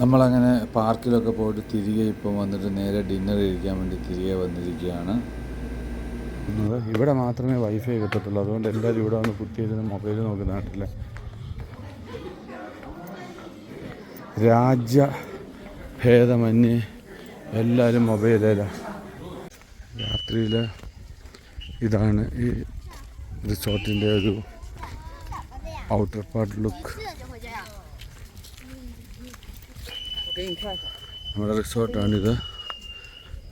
നമ്മളങ്ങനെ പാർക്കിലൊക്കെ പോയിട്ട് തിരികെ ഇപ്പം വന്നിട്ട് നേരെ ഡിന്നർ കഴിക്കാൻ വേണ്ടി തിരികെ വന്നിരിക്കുകയാണ്. ഇവിടെ മാത്രമേ വൈഫൈ കിട്ടത്തുള്ളൂ, അതുകൊണ്ട് എല്ലാവരും ഇവിടെ വന്ന് കുത്തിയിരുന്ന് മൊബൈൽ നോക്കുന്ന നാട്ടിലെ രാജ്യഭേദമന്യേ എല്ലാവരും മൊബൈലിലാണ്. രാത്രിയിൽ ഇതാണ് ഈ റിസോർട്ടിൻ്റെ ഒരു ഔട്ടർ പാർട്ട് ലുക്ക്. നമ്മുടെ റിസോർട്ടാണിത്.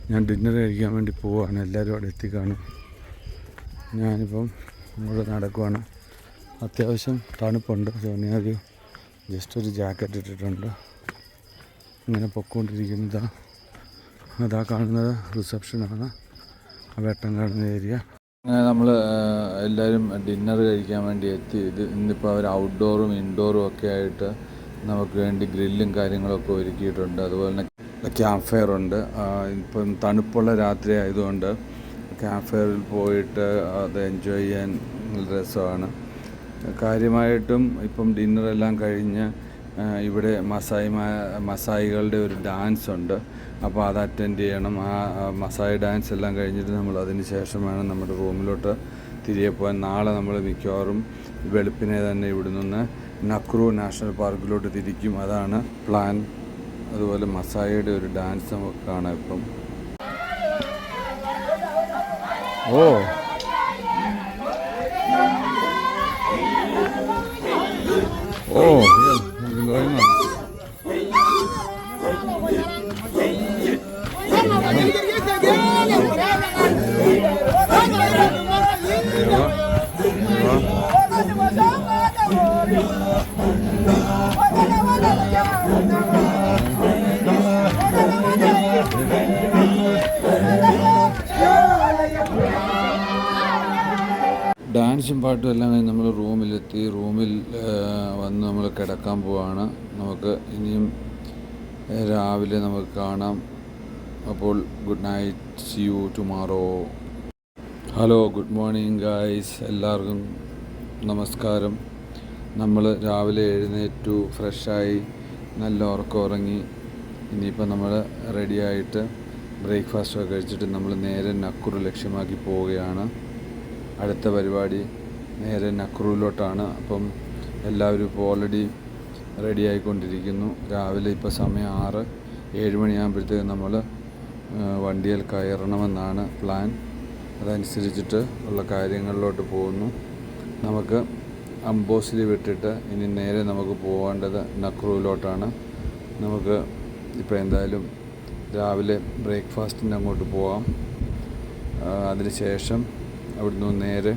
ഞാൻ ഡിന്നർ കഴിക്കാൻ വേണ്ടി പോവുകയാണ്. എല്ലാവരും അവിടെ എത്തിക്കാണും. ഞാനിപ്പം ഇവിടെ നടക്കുവാണ്. അത്യാവശ്യം തണുപ്പുണ്ട്. സോണിയാരി ജസ്റ്റ് ഒരു ജാക്കറ്റ് ഇട്ടിട്ടുണ്ട്. ഇങ്ങനെ പൊക്കോണ്ടിരിക്കുന്നത് അതാ കാണുന്നത് റിസപ്ഷനാണ്. ആ വെട്ടം കാണുന്ന ഏരിയ. അങ്ങനെ നമ്മൾ എല്ലാവരും ഡിന്നർ കഴിക്കാൻ വേണ്ടി എത്തി. ഇന്നിപ്പോൾ അവർ ഔട്ട്ഡോറും ഇൻഡോറും ഒക്കെ ആയിട്ട് നമുക്ക് വേണ്ടി ഗ്രില്ലും കാര്യങ്ങളൊക്കെ ഒരുക്കിയിട്ടുണ്ട്. അതുപോലെ തന്നെ ക്യാമ്പ് ഫയർ ഉണ്ട്. ഇപ്പം തണുപ്പുള്ള രാത്രി ആയതുകൊണ്ട് ക്യാമ്പ് ഫയറിൽ പോയിട്ട് അത് എൻജോയ് ചെയ്യാൻ രസമാണ്. കാര്യമായിട്ടും ഇപ്പം ഡിന്നറെല്ലാം കഴിഞ്ഞ് ഇവിടെ മസായികളുടെ ഒരു ഡാൻസ് ഉണ്ട്. അപ്പോൾ അത് അറ്റൻഡ് ചെയ്യണം. ആ മസായി ഡാൻസ് എല്ലാം കഴിഞ്ഞിട്ട് നമ്മൾ അതിന് ശേഷം വേണം നമ്മുടെ റൂമിലോട്ട് തിരികെ പോകാൻ. നാളെ നമ്മൾ മിക്കവാറും വെളുപ്പിനെ തന്നെ ഇവിടെ നിന്ന് നക്രു നാഷണൽ പാർക്കിലോട്ട് തിരിക്കും. അതാണ് പ്ലാൻ. അതുപോലെ മസായിയുടെ ഒരു ഡാൻസ് നമുക്ക് കാണാം ഇപ്പം. ഓ ഓ ഡാൻസും പാട്ടും എല്ലാം കഴിഞ്ഞ് നമ്മൾ റൂമിലെത്തി. റൂമിൽ വന്ന് നമ്മൾ കിടക്കാൻ പോവാണ്. നമുക്ക് ഇനിയും രാവിലെ നമുക്ക് കാണാം. അപ്പോൾ good night, see you tomorrow. Hello, good morning guys. എല്ലാവർക്കും നമസ്കാരം. നമ്മൾ രാവിലെ എഴുന്നേറ്റു, ഫ്രഷായി, നല്ല ഉറക്കം ഉറങ്ങി. ഇനിയിപ്പോൾ നമ്മൾ റെഡിയായിട്ട് ബ്രേക്ക്ഫാസ്റ്റൊക്കെ കഴിച്ചിട്ട് നമ്മൾ നേരെ നക്കുറു ലക്ഷ്യമാക്കി പോവുകയാണ്. അടുത്ത പരിപാടി നേരെ നക്രുവിലോട്ടാണ്. അപ്പം എല്ലാവരും ഇപ്പോൾ ഓൾറെഡി റെഡി ആയിക്കൊണ്ടിരിക്കുന്നു. രാവിലെ ഇപ്പോൾ സമയം 6-7 മണിയാകുമ്പോഴത്തേക്കും നമ്മൾ വണ്ടിയിൽ കയറണമെന്നാണ് പ്ലാൻ. അതനുസരിച്ചിട്ട് ഉള്ള കാര്യങ്ങളിലോട്ട് പോകുന്നു. നമുക്ക് അംബോസിലി വിട്ടിട്ട് ഇനി നേരെ നമുക്ക് പോകേണ്ടത് നക്രുവിലോട്ടാണ്. നമുക്ക് ഇപ്പോൾ എന്തായാലും രാവിലെ ബ്രേക്ക്ഫാസ്റ്റിന് അങ്ങോട്ട് പോകാം. അതിനുശേഷം അവിടുന്ന് നേരെ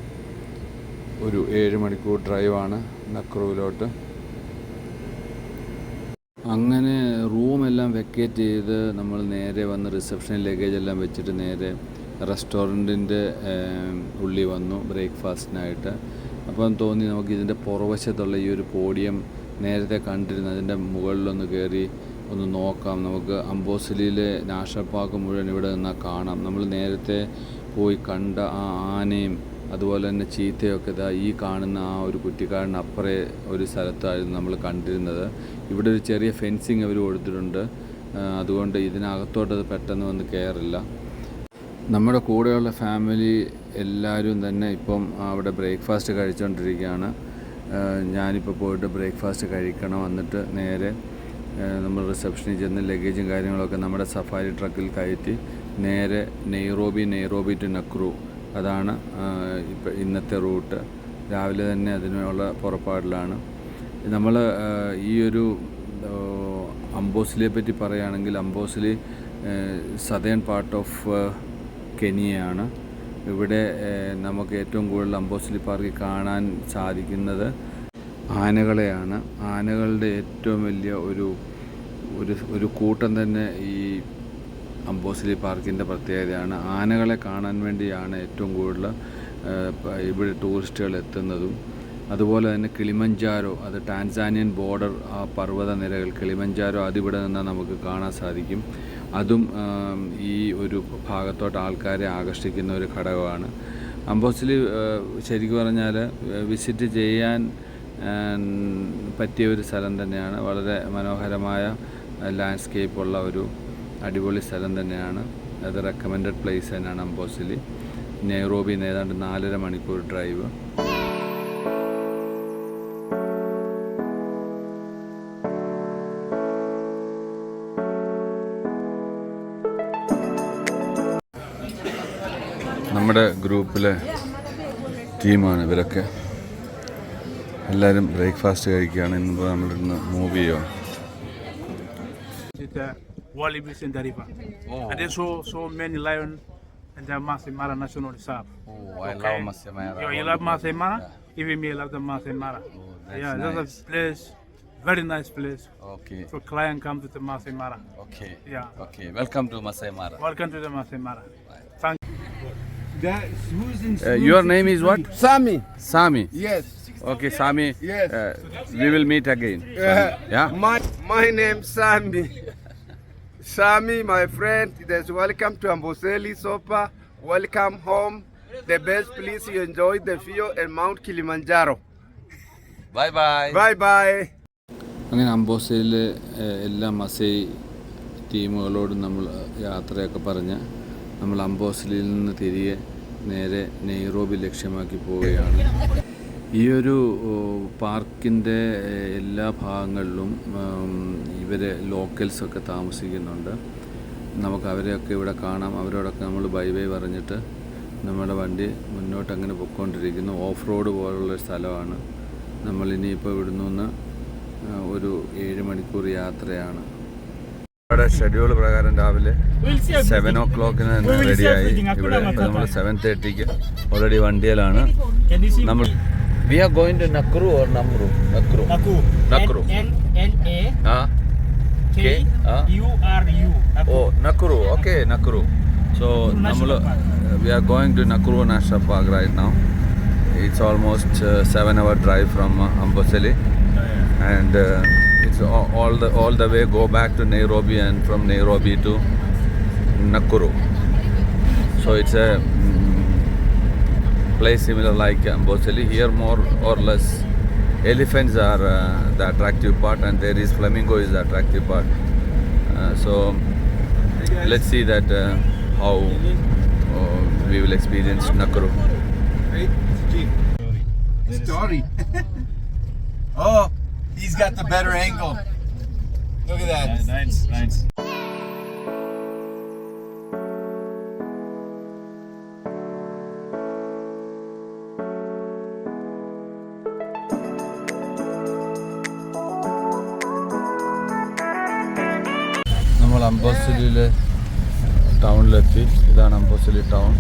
ഒരു 7 മണിക്കൂർ ഡ്രൈവാണ് നക്രുവിലോട്ട്. അങ്ങനെ റൂമെല്ലാം വെക്കേറ്റ് ചെയ്ത് നമ്മൾ നേരെ വന്ന് റിസപ്ഷനിൽ ലഗേജെല്ലാം വെച്ചിട്ട് നേരെ റെസ്റ്റോറൻറ്റിൻ്റെ ഉള്ളിൽ വന്നു ബ്രേക്ക്ഫാസ്റ്റിനായിട്ട്. അപ്പം തോന്നി നമുക്ക് ഇതിൻ്റെ പുറവശത്തുള്ള ഈ ഒരു പോഡിയം നേരത്തെ കണ്ടിരുന്നു, അതിൻ്റെ മുകളിലൊന്ന് കയറി ഒന്ന് നോക്കാം. നമുക്ക് അംബോസിലിയിലെ നാഷണൽ പാർക്ക് മുഴുവൻ ഇവിടെ നിന്നാൽ കാണാം. നമ്മൾ നേരത്തെ പോയി കണ്ട ആ ആനയും അതുപോലെ തന്നെ ചീത്തയൊക്കെ ഈ കാണുന്ന ആ ഒരു കുറ്റിക്കാടിനപ്പുറേ ഒരു സ്ഥലത്തായിരുന്നു നമ്മൾ കണ്ടിരുന്നത്. ഇവിടെ ഒരു ചെറിയ ഫെൻസിങ് അവർ കൊടുത്തിട്ടുണ്ട്. അതുകൊണ്ട് ഇതിനകത്തോട്ടത് പെട്ടെന്ന് വന്ന് കയറില്ല. നമ്മുടെ കൂടെയുള്ള ഫാമിലി എല്ലാവരും തന്നെ ഇപ്പം അവിടെ ബ്രേക്ക്ഫാസ്റ്റ് കഴിച്ചുകൊണ്ടിരിക്കുകയാണ്. ഞാനിപ്പോൾ പോയിട്ട് ബ്രേക്ക്ഫാസ്റ്റ് കഴിക്കണം. എന്നിട്ട് നേരെ നമ്മൾ റിസപ്ഷനിൽ ചെന്ന് ലഗേജും കാര്യങ്ങളൊക്കെ നമ്മുടെ സഫാരി ട്രക്കിൽ കയറ്റി നേരെ നെയ്റോബി ടു നക്രു, അതാണ് ഇപ്പം ഇന്നത്തെ റൂട്ട്. രാവിലെ തന്നെ അതിനുള്ള പുറപ്പാടിലാണ് നമ്മൾ. ഈ ഒരു അംബോസിലിയെ പറ്റി പറയുകയാണെങ്കിൽ അംബോസിലി സദേൺ പാർട്ട് ഓഫ് കെനിയയാണ്. ഇവിടെ നമുക്ക് ഏറ്റവും കൂടുതൽ അംബോസിലി പാർക്കിൽ കാണാൻ സാധിക്കുന്നത് ആനകളെയാണ്. ആനകളുടെ ഏറ്റവും വലിയ ഒരു കൂട്ടം തന്നെ ഈ അംബോസിലി പാർക്കിൻ്റെ പ്രത്യേകതയാണ്. ആനകളെ കാണാൻ വേണ്ടിയാണ് ഏറ്റവും കൂടുതൽ ഇവിടെ ടൂറിസ്റ്റുകൾ എത്തുന്നതും. അതുപോലെ തന്നെ കിളിമഞ്ചാരോ, അത് ടാൻസാനിയൻ ബോർഡർ ആ പർവ്വത നിരകൾ കിളിമഞ്ചാരോ അതിവിടെ നിന്നാൽ നമുക്ക് കാണാൻ സാധിക്കും. അതും ഈ ഒരു ഭാഗത്തോട്ട് ആൾക്കാരെ ആകർഷിക്കുന്ന ഒരു ഘടകമാണ്. അംബോസിലി ശരിക്കും പറഞ്ഞാൽ വിസിറ്റ് ചെയ്യാൻ പറ്റിയ ഒരു സ്ഥലം തന്നെയാണ്. വളരെ മനോഹരമായ ലാൻഡ്സ്കേപ്പ് ഉള്ള ഒരു അടിപൊളി സ്ഥലം തന്നെയാണ്. അത് റെക്കമെൻഡഡ് പ്ലേസ് തന്നെയാണ് അംബോസിലി. നെയ്റോബിയിൽ നിന്ന് ഏതാണ്ട് 4.5 മണിക്കൂർ ഡ്രൈവ്. നമ്മുടെ ഗ്രൂപ്പിലെ ടീമാണ് ഇവരൊക്കെ. എല്ലാവരും ബ്രേക്ക്ഫാസ്റ്റ് കഴിക്കുകയാണ്. ഇന്നിപ്പോൾ നമ്മളിന്ന് മൂവ് ചെയ്യുക. Wallabies in the river. And there's so many lions in the Masai Mara National Reserve. I love Masai Mara. You love Masai Mara? Even me love the Masai Mara. that's That's a place, very nice place. Okay. For client come to the Masai Mara. Okay. Yeah. Okay. Welcome to Masai Mara. Welcome to the Masai Mara. Thank Your name is what? Sami. Sami. Yes. Okay, Sami. Yes. We will meet again. Yeah. My name Sami. Sami, my friend. There's welcome to Amboseli Sopa. Welcome home. The best place you enjoy the view and Mount Kilimanjaro. Bye bye. Bye bye. അങ്ങനെ അംബോസയിലെ എല്ലാ Maasai ടീമുകളോടും നമ്മൾ യാത്രയൊക്കെ പറഞ്ഞ് നമ്മൾ അംബോസലിൽ നിന്ന് തിരികെ നേരെ Nairobi ലക്ഷ്യമാക്കി പോവുകയാണ്. ഈ ഒരു പാർക്കിൻ്റെ എല്ലാ ഭാഗങ്ങളിലും ഇവർ ലോക്കൽസൊക്കെ താമസിക്കുന്നുണ്ട്. നമുക്ക് അവരെയൊക്കെ ഇവിടെ കാണാം. അവരോടൊക്കെ നമ്മൾ ബൈ ബൈ പറഞ്ഞിട്ട് നമ്മുടെ വണ്ടി മുന്നോട്ട് അങ്ങനെ പൊയ്ക്കൊണ്ടിരിക്കുന്നു. ഓഫ് റോഡ് പോലുള്ളൊരു സ്ഥലമാണ്. നമ്മളിനിയിപ്പോൾ ഇവിടെ നിന്ന് ഒരു 7 മണിക്കൂർ യാത്രയാണ്. ഇവിടെ ഷെഡ്യൂൾ പ്രകാരം രാവിലെ 7 o'clock റെഡിയായി. ഇവിടെ ഇപ്പോൾ നമ്മൾ 7:30 ഓൾറെഡി വണ്ടിയിലാണ്. നമ്മൾ We are going to Nakuru or Namru? Nakuru. Nakuru. N-A-K-U-R-U. Oh, Nakuru. Okay, Nakuru. So, we are going to Nakuru National Park right now. It's almost 7-hour drive from Amboseli, and it's all the way go back to Nairobi and from Nairobi to Nakuru. So it's a place similar like Amboseli. Here more or less elephants are the attractive part, and there is flamingo is the attractive part. So let's see that how we will experience Nakuru. Story. Oh, he's got the better angle. Look at that. Nice. നമ്മൾ അംബോസലിയിലെ ടൗണിലെത്തി. ഇതാണ് Amboseli town.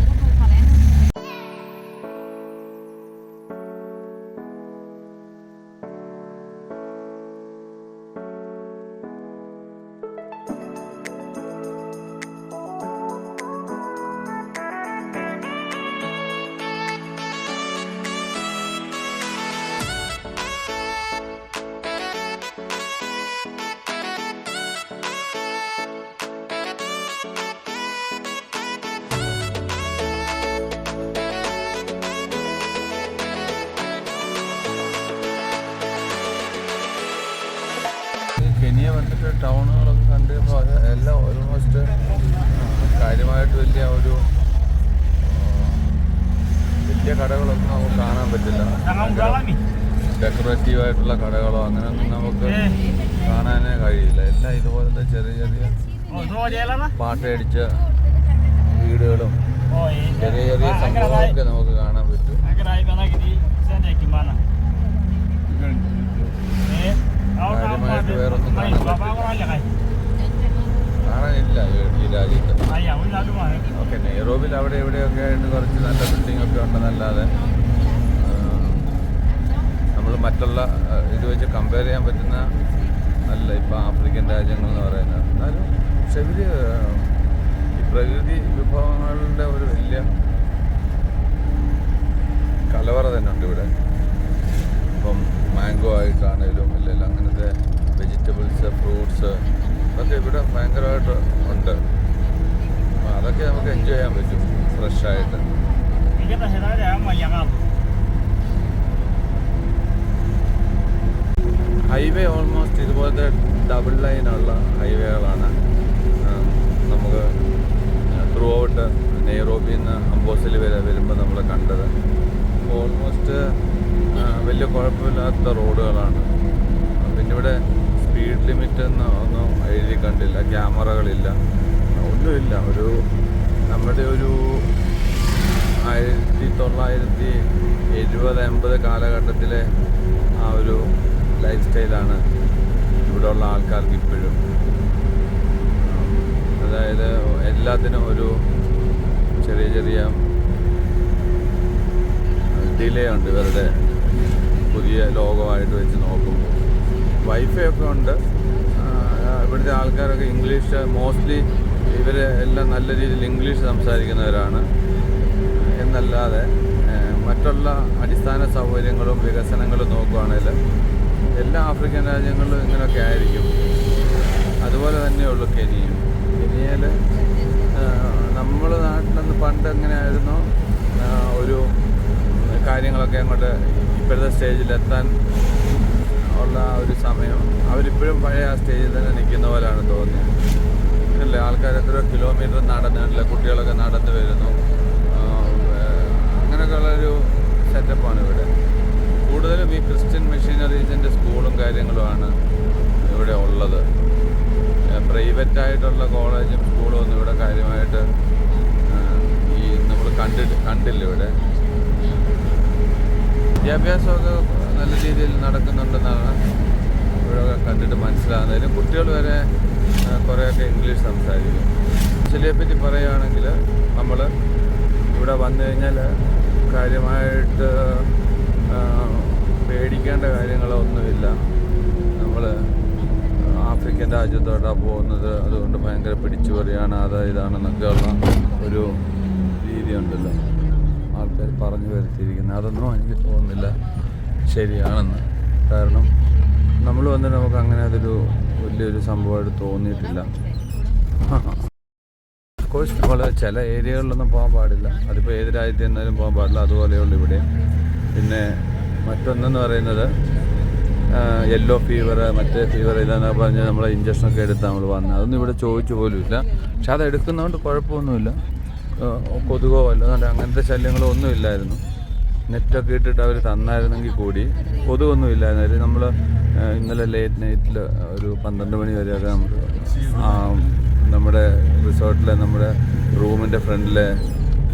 Kenya വന്നിട്ട് ടൗണുകളൊക്കെ കണ്ട് എല്ലാം almost കാര്യമായിട്ട് വലിയ കടകളൊന്നും നമുക്ക് കാണാൻ പറ്റില്ല. ഡെക്കറേറ്റീവായിട്ടുള്ള കടകളോ അങ്ങനെയൊന്നും നമുക്ക് കാണാനേ കഴിയില്ല. എല്ലാം ഇതുപോലത്തെ ചെറിയ പാട്ടയടിച്ച വീടുകളും ചെറിയ സംഭവങ്ങളൊക്കെ നമുക്ക് കാണാൻ പറ്റും. കാര്യമായിട്ട് വേറൊന്നും കാണാനില്ല ഈ രാജ്യത്ത്. ഓക്കെ, നെയ്റോബിൽ അവിടെ ഇവിടെയൊക്കെ ആയിട്ട് കുറച്ച് നല്ല ബിൽഡിംഗ് ഒക്കെ ഉണ്ടെന്നല്ലാതെ നമ്മൾ മറ്റുള്ള ഇത് വെച്ച് കമ്പയർ ചെയ്യാൻ പറ്റുന്ന അല്ല ഇപ്പം ആഫ്രിക്കൻ രാജ്യങ്ങൾ എന്ന് പറയുന്നത്. എന്നാലും പക്ഷെ ഇവർ ഈ പ്രകൃതി വിഭവങ്ങളുടെ ഒരു വലിയ കലവറ തന്നെ ഉണ്ട് ഇവിടെ. ഇപ്പം മാംഗോ ആയിട്ടാണേലും ഇല്ലല്ലോ അങ്ങനത്തെ വെജിറ്റബിൾസ്, ഫ്രൂട്ട്സ് അതൊക്കെ ഇവിടെ ഭയങ്കരമായിട്ട് ഉണ്ട്. അപ്പോൾ അതൊക്കെ നമുക്ക് എൻജോയ് ചെയ്യാൻ പറ്റും ഫ്രഷായിട്ട്. ഹൈവേ ഓൾമോസ്റ്റ് ഇതുപോലത്തെ ഡബിൾ ലൈനുള്ള ഹൈവേകളാണ്. നമുക്ക് ത്രൂ ഔട്ട് നെയ്റോബിയിൽ നിന്ന് അംബോസലി വരെ വരുമ്പോൾ നമ്മൾ കണ്ടത്. ഓൾമോസ്റ്റ് വലിയ കുഴപ്പമില്ലാത്ത റോഡുകളാണ്. പിന്നെ ഇവിടെ സ്പീഡ് ലിമിറ്റ് ഒന്നും എഴുതി കണ്ടില്ല, ക്യാമറകളില്ല, ഒന്നുമില്ല. നമ്മുടെ ഒരു 1970-80 കാലഘട്ടത്തിലെ ആ ഒരു ലൈഫ് സ്റ്റൈലാണ് ഇവിടെയുള്ള ആൾക്കാർക്ക് ഇപ്പോഴും. അതായത് എല്ലാത്തിനും ഒരു ചെറിയ ഡിലേ ഉണ്ട് ഇവരുടെ പുതിയ ലോകമായിട്ട് വെച്ച് നോക്കുമ്പോൾ. വൈഫൈ ഒക്കെ ഉണ്ട്. ഇവിടുത്തെ ആൾക്കാരൊക്കെ ഇംഗ്ലീഷ് മോസ്റ്റ്ലി ഇവർ എല്ലാം നല്ല രീതിയിൽ ഇംഗ്ലീഷ് സംസാരിക്കുന്നവരാണ് എന്നല്ലാതെ മറ്റുള്ള അടിസ്ഥാന സൗകര്യങ്ങളും വികസനങ്ങളും നോക്കുകയാണെങ്കിൽ എല്ലാ ആഫ്രിക്കൻ രാജ്യങ്ങളിലും ഇങ്ങനെയൊക്കെ ആയിരിക്കും. അതുപോലെ തന്നെയുള്ളൂ കെനിയയിൽ. നമ്മുടെ നാട്ടിലൊന്ന് പണ്ട് എങ്ങനെയായിരുന്നു ഒരു കാര്യങ്ങളൊക്കെ അങ്ങോട്ട് ഇപ്പോഴത്തെ സ്റ്റേജിലെത്താൻ ഉള്ള ഒരു സമയം, അവരിപ്പോഴും പഴയ ആ സ്റ്റേജിൽ തന്നെ നിൽക്കുന്ന പോലെയാണ് തോന്നിയത്. അല്ലേ, ആൾക്കാർ എത്രയോ കിലോമീറ്റർ നടന്നില്ല, കുട്ടികളൊക്കെ നടന്നു വരുന്നു. അങ്ങനെയൊക്കെയുള്ളൊരു സെറ്റപ്പാണ് ഇവിടെ. കൂടുതലും ഈ ക്രിസ്ത്യൻ മിഷനറീസിൻ്റെ സ്കൂളും കാര്യങ്ങളുമാണ് ഇവിടെ ഉള്ളത്. പ്രൈവറ്റായിട്ടുള്ള കോളേജും സ്കൂളും ഒന്നും ഇവിടെ കാര്യമായിട്ട് ഈ നമ്മൾ കണ്ടില്ല ഇവിടെ. വിദ്യാഭ്യാസമൊക്കെ നല്ല രീതിയിൽ നടക്കുന്നുണ്ടെന്നാണ് ഇവിടെ കണ്ടിട്ട് മനസ്സിലാകുന്നതിലും. കുട്ടികൾ വരെ കുറേയൊക്കെ ഇംഗ്ലീഷ് സംസാരിക്കും. ചിലയെപ്പറ്റി പറയുകയാണെങ്കിൽ നമ്മൾ ഇവിടെ വന്നു കഴിഞ്ഞാൽ കാര്യമായിട്ട് പേടിക്കേണ്ട കാര്യങ്ങളൊന്നുമില്ല. നമ്മൾ ആഫ്രിക്കൻ രാജ്യത്തോട്ടാണ് പോകുന്നത്, അതുകൊണ്ട് ഭയങ്കര പിടിച്ചുപറിയാണ് ഇതാണെന്നൊക്കെയുള്ള ഒരു രീതിയുണ്ടല്ലോ ആൾക്കാർ പറഞ്ഞു വരുത്തിയിരിക്കുന്നത്. അതൊന്നും എനിക്ക് തോന്നുന്നില്ല ശരിയാണെന്ന്. കാരണം നമ്മൾ വന്നിട്ട് നമുക്ക് അങ്ങനെ അതൊരു വലിയൊരു സംഭവമായിട്ട് തോന്നിയിട്ടില്ല. കോഴ്സ് നമ്മൾ ചില ഏരിയകളിലൊന്നും പോകാൻ പാടില്ല. അതിപ്പോൾ ഏത് രാജ്യത്ത് നിന്നാലും പോകാൻ പാടില്ല. അതുപോലെയുള്ള ഇവിടെ. പിന്നെ മറ്റൊന്നെന്ന് പറയുന്നത് യെല്ലോ ഫീവർ, മറ്റേ ഫീവർ ഇതെന്നൊക്കെ പറഞ്ഞ് നമ്മൾ ഇഞ്ചക്ഷനൊക്കെ എടുത്ത് നമ്മൾ വന്നത്. അതൊന്നും ഇവിടെ ചോദിച്ചു പോലുമില്ല. പക്ഷെ അത് എടുക്കുന്നതുകൊണ്ട് കുഴപ്പമൊന്നുമില്ല. കൊതുകോ അല്ലാതെ അങ്ങനത്തെ ശല്യങ്ങളോ ഒന്നും ഇല്ലായിരുന്നു. നെറ്റൊക്കെ ഇട്ടിട്ട് അവർ തന്നായിരുന്നെങ്കിൽ കൂടി കൊതുകൊന്നും ഇല്ലായിരുന്നു. നമ്മൾ ഇന്നലെ ലേറ്റ് നൈറ്റിൽ ഒരു 12 മണി വരെയൊക്കെ നമ്മുടെ റിസോർട്ടിലെ നമ്മുടെ റൂമിൻ്റെ ഫ്രണ്ടിലെ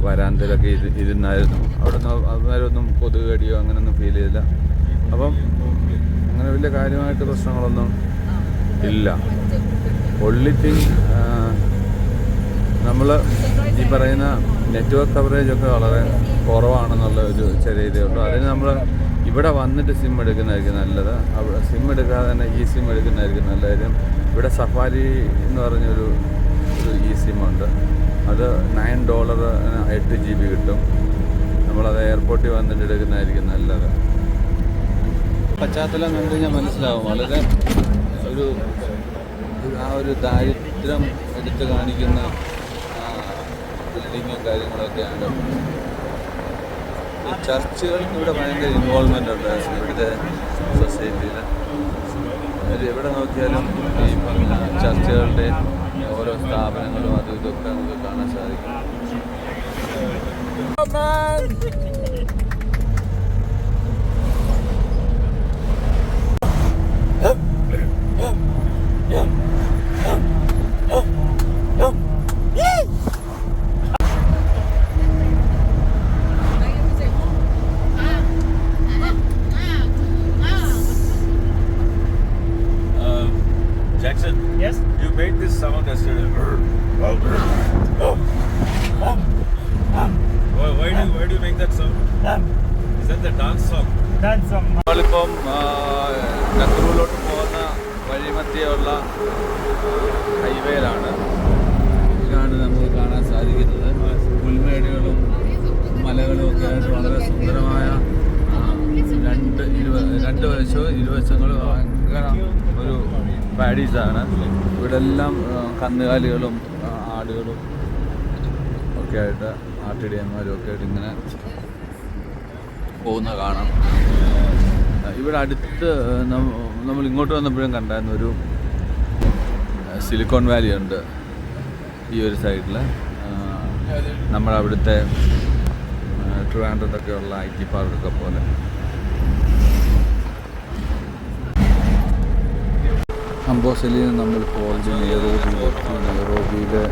വരാന്തയിലൊക്കെ ഇരുന്നായിരുന്നു. അവിടെ നിന്ന് അന്നേരമൊന്നും കൊതുക് കടിയോ അങ്ങനെയൊന്നും ഫീൽ ചെയ്തില്ല. അപ്പം അങ്ങനെ വലിയ കാര്യമായിട്ട് പ്രശ്നങ്ങളൊന്നും ഇല്ല. ഒൺലി തിങ് നമ്മൾ ഈ പറയുന്ന നെറ്റ്വർക്ക് കവറേജൊക്കെ വളരെ കുറവാണെന്നുള്ള ഒരു ചെറിയ ഇതേ ഉള്ളൂ. അതിന് നമ്മൾ ഇവിടെ വന്നിട്ട് സിം എടുക്കുന്നതായിരിക്കും നല്ലത്. അവിടെ സിം എടുക്കാതെ തന്നെ ഈ സിം എടുക്കുന്നതായിരിക്കും നല്ല കാര്യം. ഇവിടെ സഫാരി എന്ന് പറഞ്ഞൊരു ഈ സിമ്മുണ്ട്. അത് $9 8 GB കിട്ടും. നമ്മളത് എയർപോർട്ടിൽ വന്നിട്ട് എടുക്കുന്നതായിരിക്കും നല്ലത്. പശ്ചാത്തലം കണ്ടു കഴിഞ്ഞാൽ മനസ്സിലാവും. വളരെ ഒരു ദാരിദ്ര്യം എടുത്ത് കാണിക്കുന്ന ബിൽഡിങ്ങും കാര്യങ്ങളൊക്കെയാണ്. ഈ ചർച്ചുകൾക്ക് ഇവിടെ ഭയങ്കര ഇൻവോൾവ്മെൻ്റ് ഉണ്ട് ഇവിടുത്തെ സൊസൈറ്റിയിൽ. എവിടെ നോക്കിയാലും ഈ പറഞ്ഞ ചർച്ചുകളുടെ ഓരോ സ്ഥാപനങ്ങളും അതും ഇതൊക്കെ നമുക്ക് കാണാൻ സാധിക്കും. Jackson, yes, you made this sound yesterday. Why do you make that sound? Is that the dance song? Dance song. നമ്മളിപ്പം നക്രൂലോട്ട് പോകുന്ന വഴിമധ്യയുള്ള ഹൈവേയിലാണ്. ഇതാണ് നമുക്ക് കാണാൻ സാധിക്കുന്നത്. പുൽമേടുകളും മലകളും ഒക്കെ ആയിട്ട് വളരെ സുന്ദരമായ രണ്ട് വശവും ഇരുവശങ്ങളും ഭയങ്കര ഒരു പാഡീസാണ്. ഇവിടെ എല്ലാം കന്നുകാലികളും ആടുകളും ഒക്കെ ആയിട്ട് ആട്ടിടയന്മാരും ഒക്കെ ആയിട്ട് ഇങ്ങനെ പോകുന്ന കാണാം. ഇവിടെ അടുത്ത് നമ്മൾ ഇങ്ങോട്ട് വന്നപ്പോഴും കണ്ടായിരുന്നു ഒരു സിലിക്കോൺ വാലി ഉണ്ട് ഈ ഒരു സൈഡിൽ. നമ്മളവിടുത്തെ ട്രിവാൻഡ്രത്തൊക്കെ ഉള്ള IT പാർക്കൊക്കെ പോലെ. അംബോസലിൽ നിന്ന് നമ്മളിപ്പോൾ നെയ്റോബിയിലെ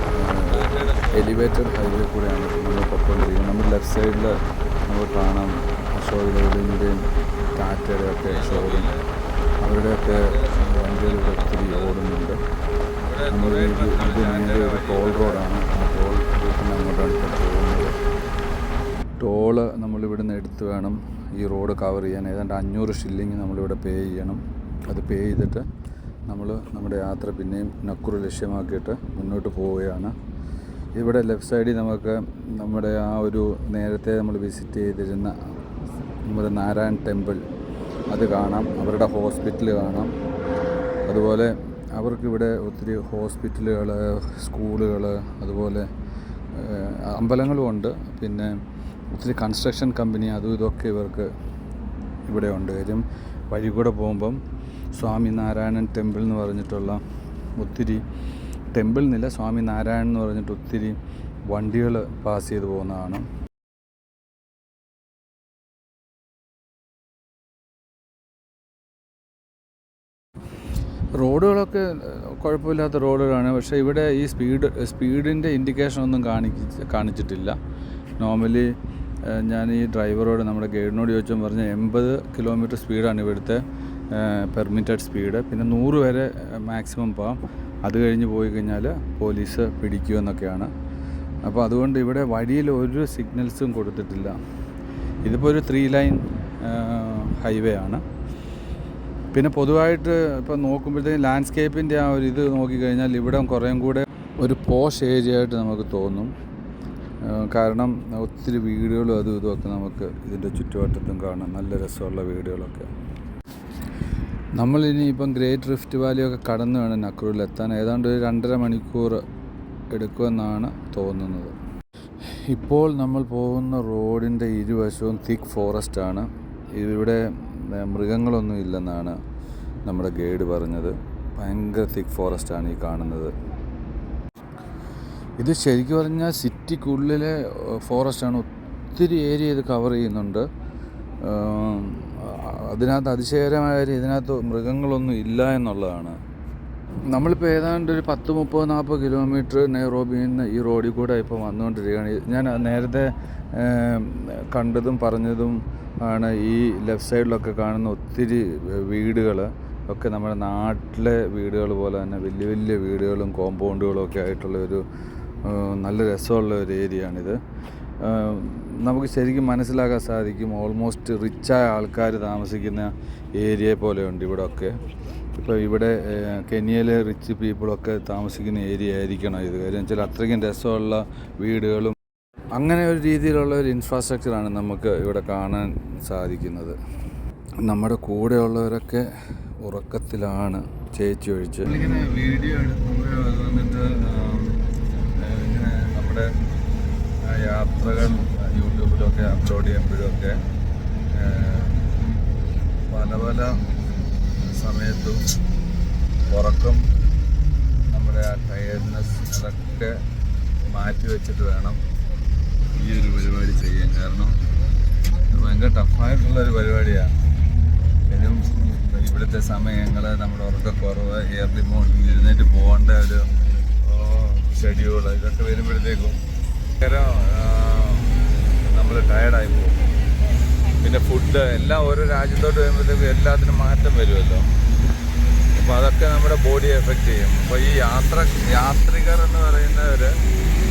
എലിവേറ്റഡ് ഹൈവേ കൂടെയാണ് നമ്മൾ പൊയ്ക്കൊണ്ടിരിക്കുന്നത്. നമ്മുടെ ലെഫ്റ്റ് സൈഡിൽ നമുക്ക് കാണാം അശോക് ടാറ്റയുടെ ഒക്കെ ഷോറൂം, അവരുടെയൊക്കെ വണ്ടികൾ ഒത്തിരി ഓടുന്നുണ്ട്. നമ്മൾ ഇത് നേരെ ഒരു ടോൾ റോഡാണ്. ആ ടോൾ റൂട്ടിന് അങ്ങോട്ടാണ് ഇപ്പോൾ പോകുന്നത്. ടോള് നമ്മളിവിടുന്ന് എടുത്ത് വേണം ഈ റോഡ് കവർ ചെയ്യാൻ. ഏതാണ്ട് 500 ഷില്ലിങ് നമ്മളിവിടെ പേ ചെയ്യണം. അത് പേ ചെയ്തിട്ട് നമ്മൾ നമ്മുടെ യാത്ര പിന്നെയും നക്കുറു ലക്ഷ്യമാക്കിയിട്ട് മുന്നോട്ട് പോവുകയാണ്. ഇവിടെ ലെഫ്റ്റ് സൈഡിൽ നമുക്ക് നമ്മുടെ ആ ഒരു നേരത്തെ നമ്മൾ വിസിറ്റ് ചെയ്തിരുന്ന നമ്മുടെ നാരായൺ ടെമ്പിൾ അത് കാണാം. അവരുടെ ഹോസ്പിറ്റൽ കാണാം. അതുപോലെ അവർക്കിവിടെ ഒത്തിരി ഹോസ്പിറ്റലുകൾ, സ്കൂളുകൾ, അതുപോലെ അമ്പലങ്ങളും ഉണ്ട്. പിന്നെ ഒത്തിരി കൺസ്ട്രക്ഷൻ കമ്പനി അതും ഇതൊക്കെ ഇവർക്ക് ഇവിടെ ഉണ്ട്. കാര്യം വഴി കൂടെ പോകുമ്പം സ്വാമി നാരായണൻ ടെമ്പിൾ എന്ന് പറഞ്ഞിട്ടുള്ള ഒത്തിരി ടെമ്പിൾ എന്നില്ല, സ്വാമി നാരായണൻ എന്ന് പറഞ്ഞിട്ട് ഒത്തിരി വണ്ടികൾ പാസ് ചെയ്ത് പോകുന്നതാണ്. റോഡുകളൊക്കെ കുഴപ്പമില്ലാത്ത റോഡുകളാണ്. പക്ഷേ ഇവിടെ ഈ സ്പീഡിൻ്റെ ഇൻഡിക്കേഷൻ ഒന്നും കാണിച്ചിട്ടില്ല. നോർമലി ഞാൻ ഈ ഡ്രൈവറോട്, നമ്മുടെ ഗൈഡിനോട് ചോദിച്ചാൽ പറഞ്ഞ് 80 കിലോമീറ്റർ സ്പീഡാണ് ഇവിടുത്തെ പെർമിറ്റഡ് സ്പീഡ്. പിന്നെ 100 വരെ മാക്സിമം പോകാം. അത് കഴിഞ്ഞ് പോയി കഴിഞ്ഞാൽ പോലീസ് പിടിക്കുമെന്നൊക്കെയാണ്. അപ്പോൾ അതുകൊണ്ട് ഇവിടെ വഴിയിൽ ഒരു സിഗ്നൽസും കൊടുത്തിട്ടില്ല. ഇതിപ്പോൾ ഒരു 3 ലൈൻ ഹൈവേ ആണ്. പിന്നെ പൊതുവായിട്ട് ഇപ്പം നോക്കുമ്പോഴത്തേക്കും ലാൻഡ്സ്കേപ്പിൻ്റെ ആ ഒരു ഇത് നോക്കിക്കഴിഞ്ഞാൽ ഇവിടെ കുറേയും കൂടെ ഒരു പോഷ് ഏരിയ ആയിട്ട് നമുക്ക് തോന്നും. കാരണം ഒത്തിരി വീടുകളും അതും ഇതുമൊക്കെ നമുക്ക് ഇതിൻ്റെ ചുറ്റുവട്ടത്തും കാണാം. നല്ല രസമുള്ള വീടുകളൊക്കെ. നമ്മളിനി ഇപ്പം ഗ്രേറ്റ് റിഫ്റ്റ് വാലിയൊക്കെ കടന്ന് വേണം നക്കുറിലെത്താൻ. ഏതാണ്ട് ഒരു 2.5 മണിക്കൂർ എടുക്കുമെന്നാണ് തോന്നുന്നത്. ഇപ്പോൾ നമ്മൾ പോകുന്ന റോഡിൻ്റെ ഇരുവശവും തിക്ക് ഫോറസ്റ്റാണ്. ഇവിടെ മൃഗങ്ങളൊന്നും ഇല്ലെന്നാണ് നമ്മുടെ ഗൈഡ് പറഞ്ഞത്. ഭയങ്കര തിക്ക് ഫോറസ്റ്റാണ് ഈ കാണുന്നത്. ഇത് ശരിക്കും പറഞ്ഞാൽ സിറ്റിക്കുള്ളിലെ ഫോറസ്റ്റാണ്. ഒത്തിരി ഏരിയ ഇത് കവർ ചെയ്യുന്നുണ്ട്. അതിനകത്ത് അതിശയകരമായ കാര്യം ഇതിനകത്ത് മൃഗങ്ങളൊന്നും ഇല്ല എന്നുള്ളതാണ്. നമ്മളിപ്പോൾ ഏതാണ്ട് ഒരു 10-30-40 കിലോമീറ്റർ നെയ്റോബിയിൽ നിന്ന് ഈ റോഡിൽ കൂടെ ഇപ്പോൾ വന്നുകൊണ്ടിരിക്കുകയാണ്. ഞാൻ നേരത്തെ കണ്ടതും പറഞ്ഞതും ആണ് ഈ ലെഫ്റ്റ് സൈഡിലൊക്കെ കാണുന്ന ഒത്തിരി വീടുകൾ ഒക്കെ നമ്മുടെ നാട്ടിലെ വീടുകൾ പോലെ തന്നെ വലിയ വലിയ വീടുകളും കോമ്പൗണ്ടുകളും ഒക്കെ ആയിട്ടുള്ള ഒരു നല്ല രസമുള്ള ഒരു ഏരിയയാണിത്. നമുക്ക് ശരിക്കും മനസ്സിലാക്കാൻ സാധിക്കും ഓൾമോസ്റ്റ് റിച്ചായ ആൾക്കാർ താമസിക്കുന്ന ഏരിയ പോലെയുണ്ട് ഇവിടെയൊക്കെ. ഇപ്പോൾ ഇവിടെ കെനിയയിലെ റിച്ച് പീപ്പിളൊക്കെ താമസിക്കുന്ന ഏരിയ ആയിരിക്കണം ഇത്. കാര്യം വെച്ചാൽ അത്രയ്ക്കും രസമുള്ള വീടുകളും അങ്ങനെ ഒരു രീതിയിലുള്ള ഒരു ഇൻഫ്രാസ്ട്രക്ചറാണ് നമുക്ക് ഇവിടെ കാണാൻ സാധിക്കുന്നത്. നമ്മുടെ കൂടെയുള്ളവരൊക്കെ ഉറക്കത്തിലാണ്, ചേച്ചി ഒഴിച്ച്. ഇങ്ങനെ വീഡിയോ വന്നിട്ട് ഇങ്ങനെ നമ്മുടെ യാത്രകൾ യൂട്യൂബിലൊക്കെ അപ്ലോഡ് ചെയ്യുമ്പോഴൊക്കെ പല പല സമയത്തും ഉറക്കം, നമ്മുടെ ആ ടയർഡ്നെസ് അതൊക്കെ മാറ്റി വെച്ചിട്ട് വേണം ഈ ഒരു പരിപാടി ചെയ്യാൻ. കാരണം ഇത് ഭയങ്കര ടഫായിട്ടുള്ളൊരു പരിപാടിയാണ്. ഇനിയും ഇവിടുത്തെ സമയങ്ങൾ, നമ്മുടെ ഉറക്കക്കുറവ്, ഏർലി മോർണിംഗ് എഴുന്നേറ്റ് പോകേണ്ട ഒരു ഷെഡ്യൂൾ, ഇതൊക്കെ വരുമ്പോഴത്തേക്കും നമ്മൾ ടയർഡായി പോകും. പിന്നെ ഫുഡ് എല്ലാം ഓരോ രാജ്യത്തോട്ട് വരുമ്പോഴത്തേക്കും എല്ലാത്തിനും മാറ്റം വരുമല്ലോ. അപ്പോൾ അതൊക്കെ നമ്മുടെ ബോഡിയെ എഫക്റ്റ് ചെയ്യും. അപ്പോൾ ഈ യാത്രികർ എന്ന് പറയുന്നവർ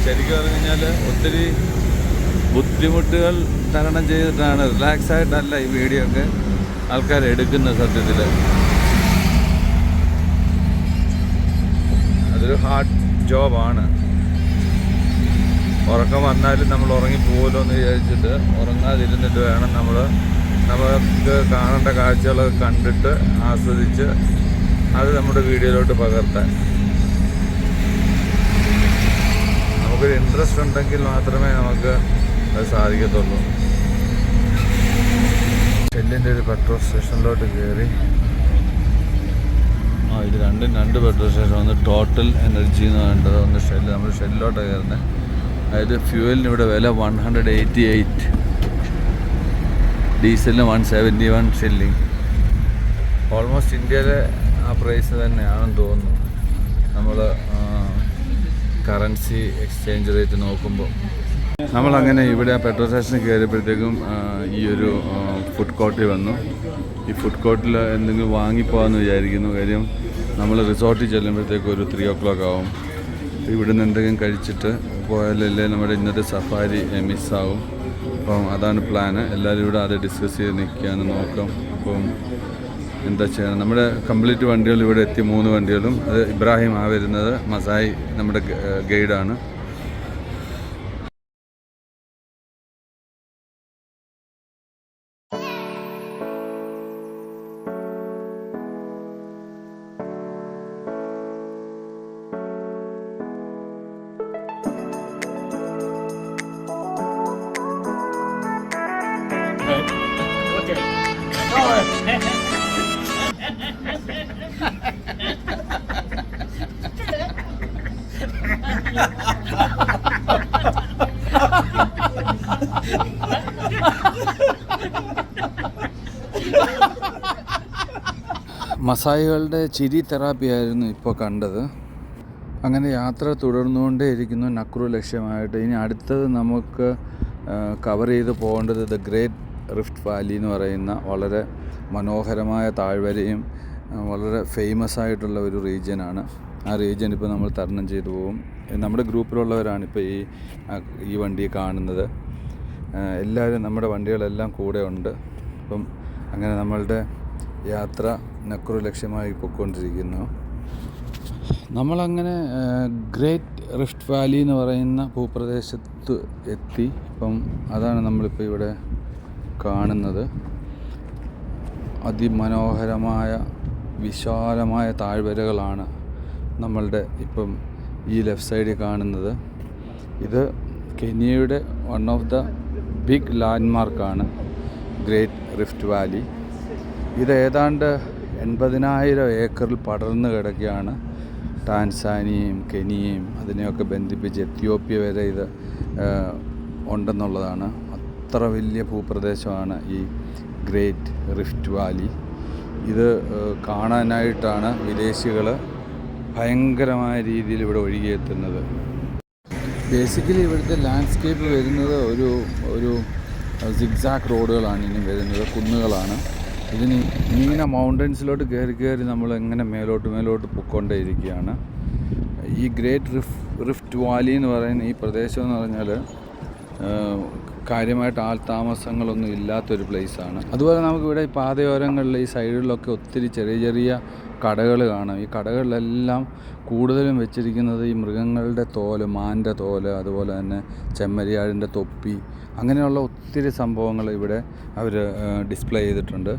ശരിക്കും പറഞ്ഞു കഴിഞ്ഞാൽ ഒത്തിരി ബുദ്ധിമുട്ടുകൾ തരണം ചെയ്തിട്ടാണ്, റിലാക്സ് ആയിട്ടല്ല ഈ വീഡിയോ ഒക്കെ ആൾക്കാർ എടുക്കുന്നത്. സത്യത്തിൽ അതൊരു ഹാർഡ് ജോബാണ്. ഉറക്കം വന്നാലും നമ്മൾ ഉറങ്ങിപ്പോകുമല്ലോ എന്ന് വിചാരിച്ചിട്ട് ഉറങ്ങാതിരുന്നിട്ട് വേണം നമുക്ക് കാണേണ്ട കാഴ്ചകളൊക്കെ കണ്ടിട്ട് ആസ്വദിച്ച് അത് നമ്മുടെ വീഡിയോയിലോട്ട് പകർത്താൻ. നമുക്കൊരു ഇൻട്രസ്റ്റ് ഉണ്ടെങ്കിൽ മാത്രമേ നമുക്ക് അത് സാധിക്കത്തുള്ളൂ. ഷെല്ലിൻ്റെ ഒരു പെട്രോൾ സ്റ്റേഷനിലോട്ട് കയറി. ഇത് രണ്ട് പെട്രോൾ സ്റ്റേഷൻ. ഒന്ന് ടോട്ടൽ എനർജി എന്ന് വേണ്ടത്, ഒന്ന് ഷെല്ല്. നമ്മൾ ഷെല്ലിലോട്ടാണ് കയറുന്നത്. അതായത് ഫ്യൂവലിന് ഇവിടെ വില 188, ഡീസലിന് 171 ഷില്ലിങ്. ഓൾമോസ്റ്റ് ഇന്ത്യയിലെ ആ പ്രൈസ് തന്നെയാണെന്ന് തോന്നുന്നു നമ്മൾ കറൻസി എക്സ്ചേഞ്ച് റേറ്റ് നോക്കുമ്പോൾ. നമ്മളങ്ങനെ ഇവിടെ പെട്രോൾ സ്റ്റേഷനിൽ കയറിയപ്പോഴത്തേക്കും ഈ ഒരു ഫുഡ് കോർട്ടിൽ വന്നു. ഈ ഫുഡ് കോർട്ടിൽ എന്തെങ്കിലും വാങ്ങിപ്പോകാമെന്ന് വിചാരിക്കുന്നു. കാര്യം നമ്മൾ റിസോർട്ടിൽ ചെല്ലുമ്പോഴത്തേക്കും ഒരു 3 o'clock ആവും. ഇവിടുന്ന് എന്തെങ്കിലും കഴിച്ചിട്ട് പോയാലല്ലേ നമ്മുടെ ഇന്നത്തെ സഫാരി മിസ്സാവും. അപ്പം അതാണ് പ്ലാന്. എല്ലാവരും ഇവിടെ അത് ഡിസ്കസ് ചെയ്ത് നിൽക്കുകയാണ്, നോക്കാം അപ്പം എന്താ ചെയ്യണം. നമ്മുടെ കംപ്ലീറ്റ് വണ്ടികൾ ഇവിടെ എത്തി, 3 വണ്ടികളും. അത് ഇബ്രാഹിം വരുന്നത്, മസായി നമ്മുടെ ഗൈഡാണ്. മസായികളുടെ ചിരി തെറാപ്പിയായിരുന്നു ഇപ്പോൾ കണ്ടത്. അങ്ങനെ യാത്ര തുടർന്നുകൊണ്ടേ ഇരിക്കുന്നു നക്രു ലക്ഷ്യമായിട്ട്. ഇനി അടുത്തത് നമുക്ക് കവർ ചെയ്ത് പോകേണ്ടത് ദ ഗ്രേറ്റ് റിഫ്റ്റ് വാലി എന്ന് പറയുന്ന വളരെ മനോഹരമായ താഴ്വരയും വളരെ ഫേമസ് ആയിട്ടുള്ള ഒരു റീജിയനാണ്. ആ റീജിയൻ ഇപ്പോൾ നമ്മൾ തരണം ചെയ്തു പോകും. നമ്മുടെ ഗ്രൂപ്പിലുള്ളവരാണ് ഇപ്പോൾ ഈ വണ്ടി കാണുന്നത്. എല്ലാവരും നമ്മുടെ വണ്ടികളെല്ലാം കൂടെ ഉണ്ട്. അപ്പം അങ്ങനെ നമ്മളുടെ യാത്ര നക്രു ലക്ഷ്യമായി പൊയ്ക്കൊണ്ടിരിക്കുന്നു. നമ്മളങ്ങനെ ഗ്രേറ്റ് റിഫ്റ്റ് വാലി എന്ന് പറയുന്ന ഭൂപ്രദേശത്ത് എത്തി. അപ്പം അതാണ് നമ്മളിപ്പോൾ ഇവിടെ കാണുന്നത്. അതിമനോഹരമായ വിശാലമായ താഴ്വരകളാണ് നമ്മളുടെ ഇപ്പം ഈ ലെഫ്റ്റ് സൈഡിൽ കാണുന്നത്. ഇത് കെനിയയുടെ വൺ ഓഫ് ദ ബിഗ് ലാൻഡ്മാർക്കാണ് ഗ്രേറ്റ് റിഫ്റ്റ് വാലി. ഇത് ഏതാണ്ട് 80,000 ഏക്കറിൽ പടർന്നു കിടക്കുകയാണ്. ടാൻസാനിയയും കെനിയയും അതിനെയൊക്കെ ബന്ധിപ്പിച്ച് എത്യോപ്യ വരെ ഇത് ഉണ്ടെന്നുള്ളതാണ്. അത്ര വലിയ ഭൂപ്രദേശമാണ് ഈ ഗ്രേറ്റ് റിഫ്റ്റ് വാലി. ഇത് കാണാനായിട്ടാണ് വിദേശികൾ ഭയങ്കരമായ രീതിയിൽ ഇവിടെ ഒഴുകിയെത്തുന്നത്. ബേസിക്കലി ഇവിടുത്തെ ലാൻഡ്സ്കേപ്പ് വരുന്നത് ഒരു സിഗ്സാക്ക് റോഡുകളാണ് ഇനി വരുന്നത്, കുന്നുകളാണ്. ഇങ്ങനെ മൗണ്ടൻസിലോട്ട് കയറി നമ്മൾ എങ്ങനെ മേലോട്ട് പൊയ്ക്കൊണ്ടേയിരിക്കുകയാണ്. ഈ ഗ്രേറ്റ് റിഫ്റ്റ് വാലി എന്ന് പറയുന്ന ഈ പ്രദേശം എന്ന് പറഞ്ഞാൽ കാര്യമായിട്ട് ആൾതാമസങ്ങളൊന്നും ഇല്ലാത്തൊരു പ്ലേസാണ്. അതുപോലെ നമുക്കിവിടെ ഈ പാതയോരങ്ങളിൽ ഈ സൈഡിലൊക്കെ ഒത്തിരി ചെറിയ കടകൾ കാണാം. ഈ കടകളിലെല്ലാം കൂടുതലും വെച്ചിരിക്കുന്നത് ഈ മൃഗങ്ങളുടെ തോല്, മാൻ്റെ തോല്, അതുപോലെ തന്നെ ചെമ്മരിയാടിൻ്റെ തൊപ്പി, അങ്ങനെയുള്ള ഒത്തിരി സംഭവങ്ങൾ ഇവിടെ അവർ ഡിസ്പ്ലേ ചെയ്തിട്ടുണ്ട്.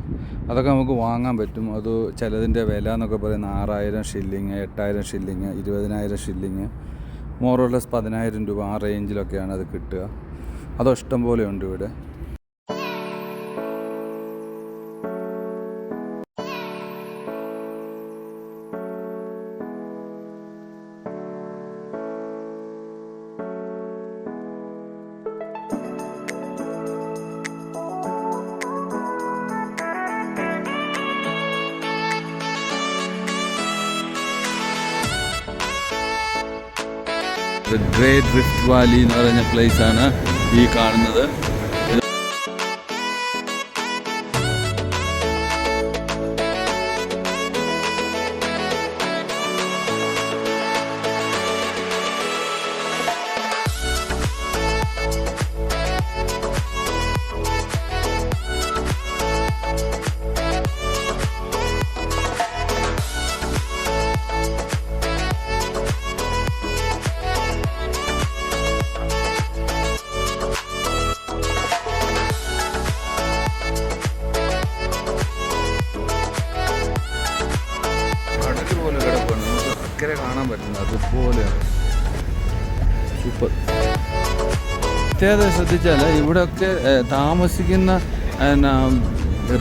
അതൊക്കെ നമുക്ക് വാങ്ങാൻ പറ്റും. അത് ചിലതിൻ്റെ വില എന്നൊക്കെ പറയുന്ന 6,000 ഷില്ലിങ്, 8,000 ഷില്ലിങ്, 20,000 ഷില്ലിങ്, മോറോലെസ് 10,000 രൂപ, ആ റേഞ്ചിലൊക്കെയാണ് അത് കിട്ടുക. അതോ ഇഷ്ടം പോലെ ഉണ്ട് ഇവിടെ. ഗ്രേറ്റ് റിഫ്റ്റ് വാലി എന്ന് പറഞ്ഞ പ്ലേസാണ് ഈ കാണുന്നത്. കാണാൻ പറ്റുന്നത് അതുപോലെയാണ്. സൂപ്പർ. പ്രത്യേകത ശ്രദ്ധിച്ചാൽ ഇവിടെയൊക്കെ താമസിക്കുന്ന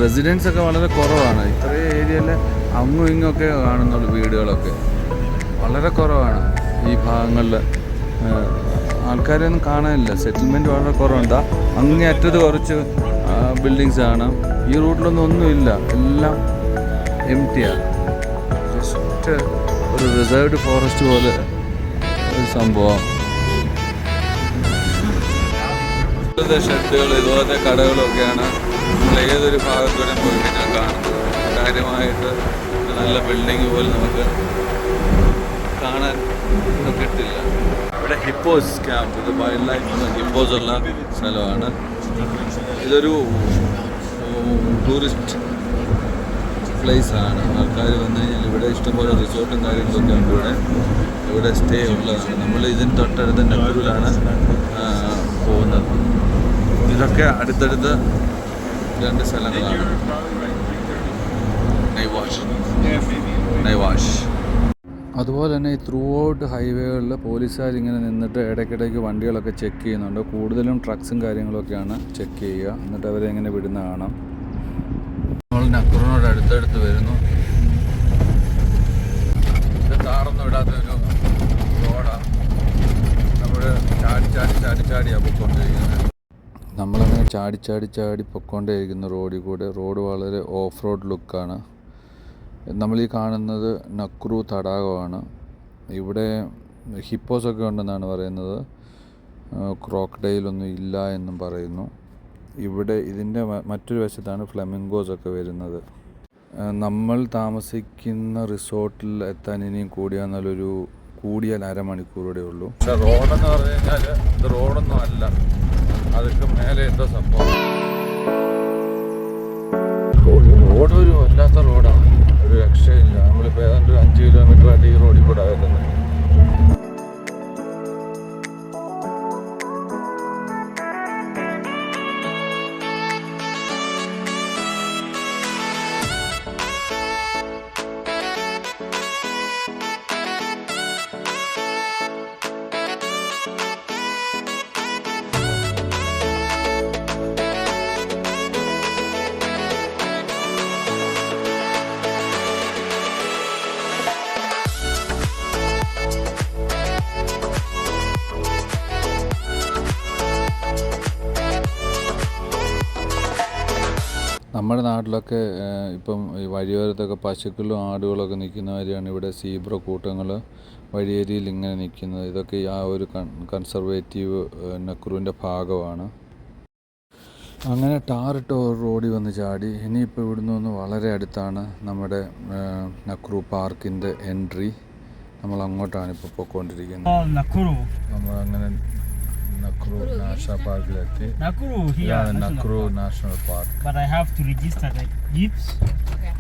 റെസിഡൻസ് ഒക്കെ വളരെ കുറവാണ്. ഇത്രയും ഏരിയയിൽ അങ്ങും ഇങ്ങൊക്കെ കാണുന്നുള്ളൂ വീടുകളൊക്കെ, വളരെ കുറവാണ് ഈ ഭാഗങ്ങളിൽ. ആൾക്കാരെയൊന്നും കാണാനില്ല, സെറ്റിൽമെൻറ്റ് വളരെ കുറവുണ്ട്. അങ്ങേ അറ്റത്ത് കുറച്ച് ബിൽഡിങ്സ് ആണ്. ഈ റൂട്ടിലൊന്നും ഒന്നുമില്ല, എല്ലാം എംപ്റ്റിയാണ്. ജസ്റ്റ് ഒരു റിസർവ്ഡ് ഫോറസ്റ്റ് പോലെ ഒരു സംഭവം. ഇതുപോലത്തെ ഷെഡുകൾ, ഇതുപോലത്തെ കടകളൊക്കെയാണ് നമ്മൾ ഏതൊരു ഭാഗത്തൂടെ പോയി കഴിഞ്ഞാൽ കാണുന്നത്. കാര്യമായിട്ട് നല്ല ബിൽഡിങ് പോലും നമുക്ക് കാണാൻ കിട്ടില്ല. ഇവിടെ ഹിപ്പോസ് ക്യാമ്പ്, ഇത് വൈൽഡ് ലൈഫ് ഹിപ്പോസ് ഉള്ള സ്ഥലമാണ്. ഇതൊരു ടൂറിസ്റ്റ് പ്ലേസാണ്. ആൾക്കാർ വന്നു കഴിഞ്ഞാൽ ഇവിടെ ഇഷ്ടംപോലെ റിസോർട്ടും കാര്യങ്ങളൊക്കെ ഉണ്ട്. ഇവിടെ സ്റ്റേ ഉള്ളതാണ്. നമ്മൾ ഇതിന് തൊട്ടടുത്ത് നെക്രൂലാണ് പോകുന്നത്. ഇതൊക്കെ അടുത്തടുത്ത് 2 സ്ഥലങ്ങളാണ്. നൈവാഷ്. അതുപോലെ തന്നെ ഈ ത്രൂ ഔട്ട് ഹൈവേകളിൽ പോലീസുകാരിങ്ങനെ നിന്നിട്ട് ഇടയ്ക്കിടയ്ക്ക് വണ്ടികളൊക്കെ ചെക്ക് ചെയ്യുന്നുണ്ട്. കൂടുതലും ട്രക്സും കാര്യങ്ങളൊക്കെയാണ് ചെക്ക് ചെയ്യുക. എന്നിട്ട് അവരെ എങ്ങനെ വിടുന്ന കാണാം. നമ്മൾ നക്രൂനോട് അടുത്തടുത്ത് വരുന്നു. ഇത് താറൊന്നും ഇടാത്തൊരു റോഡാണ്. നമ്മൾ ചാടിയാണ് പൊയ്ക്കൊണ്ടിരിക്കുന്നത്. നമ്മളങ്ങനെ ചാടി പൊയ്ക്കൊണ്ടേയിരിക്കുന്ന റോഡിൽ കൂടെ. റോഡ് വളരെ ഓഫ് റോഡ് ലുക്കാണ്. നമ്മളീ കാണുന്നത് നക്രൂ തടാകമാണ്. ഇവിടെ ഹിപ്പോസൊക്കെ ഉണ്ടെന്നാണ് പറയുന്നത്. ക്രോക്കഡൈലൊന്നും ഇല്ല എന്നും പറയുന്നു. ഇവിടെ ഇതിൻ്റെ മറ്റൊരു വശത്താണ് ഫ്ലമിംഗോസൊക്കെ വരുന്നത്. നമ്മൾ താമസിക്കുന്ന റിസോർട്ടിൽ എത്താൻ ഇനിയും കൂടിയാൽ അരമണിക്കൂറൂടെ ഉള്ളൂ. പക്ഷേ റോഡെന്ന് പറഞ്ഞു കഴിഞ്ഞാൽ ഇത് റോഡൊന്നും അല്ല, അതൊക്കെ മേലെ എന്തോ സംഭവം. റോഡ് ഒരു വല്ലാത്ത റോഡാണ്, ഒരു രക്ഷയില്ല. നമ്മളിപ്പോൾ ഏതാണ്ട് 5 കിലോമീറ്ററായിട്ട് ഈ റോഡിൽ കൂടെ വരുന്നത്. നമ്മുടെ നാട്ടിലൊക്കെ ഇപ്പം ഈ വഴിയോരത്തൊക്കെ പശുക്കളും ആടുകളൊക്കെ നിൽക്കുന്ന മാതിരിയാണ് ഇവിടെ സീബ്ര കൂട്ടങ്ങൾ വഴിയരിയിൽ ഇങ്ങനെ നിൽക്കുന്നത്. ഇതൊക്കെ ആ ഒരു കൺസർവേറ്റീവ് നക്രൂവിൻ്റെ ഭാഗമാണ്. അങ്ങനെ ടാറിട്ട റോഡിൽ വന്ന് ചാടി. ഇനിയിപ്പോൾ ഇവിടുന്ന് ഒന്ന് വളരെ അടുത്താണ് നമ്മുടെ നക്രൂ പാർക്കിൻ്റെ എൻട്രി. നമ്മൾ അങ്ങോട്ടാണ് ഇപ്പോൾ പോയിക്കൊണ്ടിരിക്കുന്നത്. നമ്മളങ്ങനെ Nakuru National Park letti. Nakuru here. Yeah, Nakuru National Park. But I have to register the jeeps. Okay.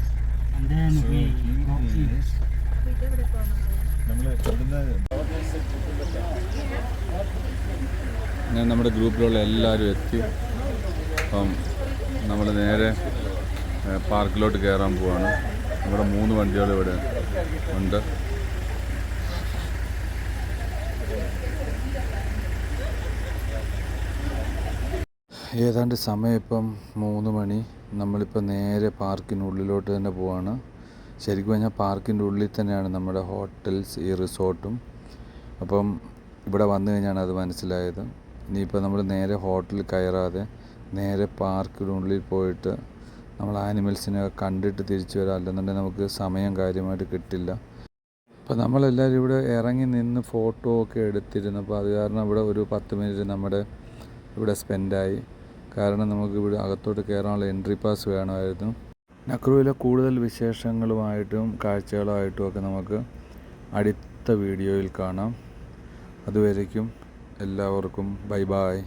And then we go in. ഞാൻ നമ്മുടെ ഗ്രൂപ്പിലുള്ള എല്ലാവരും എത്തി. അപ്പം നമ്മൾ നേരെ പാർക്കിലോട്ട് കയറാൻ പോവാണ്. നമ്മുടെ 3 വണ്ടികൾ ഇവിടെ ഉണ്ട്. ഏതാണ്ട് സമയം ഇപ്പം 3 മണി. നമ്മളിപ്പോൾ നേരെ പാർക്കിനുള്ളിലോട്ട് തന്നെ പോവാണ്. ശരിക്കും പറഞ്ഞാൽ പാർക്കിൻ്റെ ഉള്ളിൽ തന്നെയാണ് നമ്മുടെ ഹോട്ടൽസ്, ഈ റിസോർട്ടും. അപ്പം ഇവിടെ വന്നു കഴിഞ്ഞാണ് അത് മനസ്സിലായത്. ഇനിയിപ്പോൾ നമ്മൾ നേരെ ഹോട്ടലിൽ കയറാതെ നേരെ പാർക്കിനുള്ളിൽ പോയിട്ട് നമ്മൾ ആനിമൽസിനെ കണ്ടിട്ട് തിരിച്ചു വരാം. അല്ലെന്നുണ്ടെങ്കിൽ നമുക്ക് സമയം കാര്യമായിട്ട് കിട്ടില്ല. അപ്പോൾ നമ്മളെല്ലാവരും ഇവിടെ ഇറങ്ങി നിന്ന് ഫോട്ടോ ഒക്കെ എടുത്തിരുന്നു. അപ്പോൾ അത് കാരണം ഇവിടെ ഒരു 10 മിനിറ്റ് നമ്മുടെ ഇവിടെ സ്പെൻഡായി. കാരണം നമുക്ക് ഇവിടെ അകത്തോട്ട് കയറാനുള്ള എൻട്രി പാസ് വേണമായിരുന്നു. നക്രൂവിലെ കൂടുതൽ വിശേഷങ്ങളുമായിട്ടും കാഴ്ചകളുമായിട്ടും ഒക്കെ നമുക്ക് അടുത്ത വീഡിയോയിൽ കാണാം. അതുവരേക്കും എല്ലാവർക്കും ബൈ ബൈ.